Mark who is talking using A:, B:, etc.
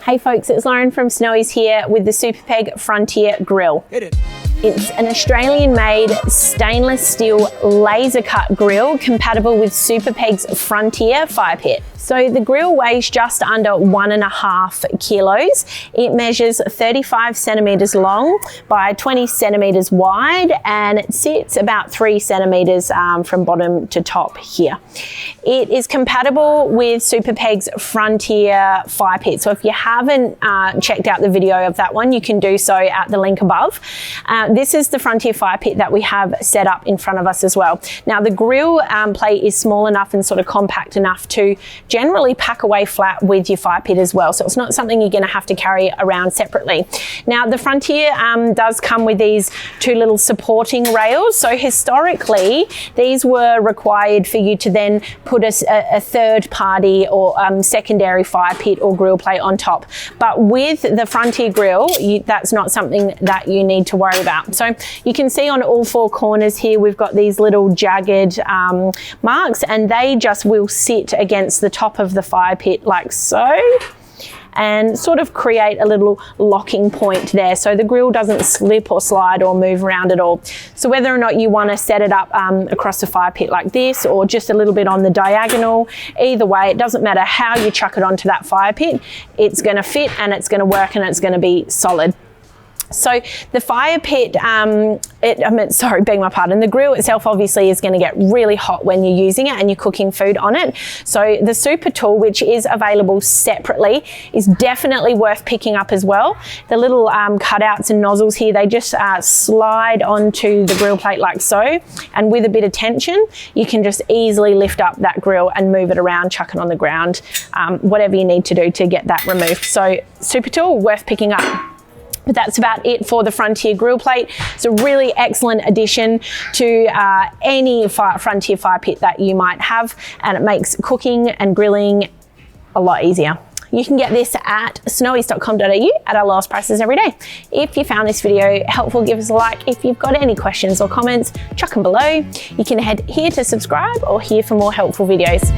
A: Hey folks, it's Lauren from Snowy's here with the Supa Peg Frontier Grill.
B: Hit it.
A: It's an Australian-made stainless steel laser cut grill compatible with Supa Peg's Frontier Firepit. So the grill weighs just under 1.5 kilos. It measures 35 centimeters long by 20 centimeters wide, and it sits about 3 centimeters from bottom to top here. It is compatible with Supa Peg's Frontier Firepit. So if you haven't checked out the video of that one, you can do so at the link above. This is the Frontier Firepit that we have set up in front of us as well. Now the grill plate is small enough and sort of compact enough to generally pack away flat with your fire pit as well. So it's not something you're going to have to carry around separately. Now the Frontier does come with these two little supporting rails. So historically, these were required for you to then put a third party or secondary fire pit or grill plate on top. But with the Frontier grill, that's not something that you need to worry about. So you can see on all four corners here, we've got these little jagged marks, and they just will sit against the top of the fire pit like so, and sort of create a little locking point there so the grill doesn't slip or slide or move around at all. So whether or not you want to set it up across the fire pit like this or just a little bit on the diagonal, either way, it doesn't matter how you chuck it onto that fire pit, it's going to fit and it's going to work and it's going to be solid. So the fire pit, beg my pardon, the grill itself obviously is going to get really hot when you're using it and you're cooking food on it. So the Supa Tool, which is available separately, is definitely worth picking up as well. The little cutouts and nozzles here, they just slide onto the grill plate like so. And with a bit of tension, you can just easily lift up that grill and move it around, chuck it on the ground, whatever you need to do to get that removed. So Supa Tool, worth picking up. But that's about it for the Frontier grill plate. It's a really excellent addition to any Frontier fire pit that you might have, and it makes cooking and grilling a lot easier. You can get this at snowys.com.au at our lowest prices every day. If you found this video helpful, give us a like. If you've got any questions or comments, chuck them below. You can head here to subscribe or here for more helpful videos.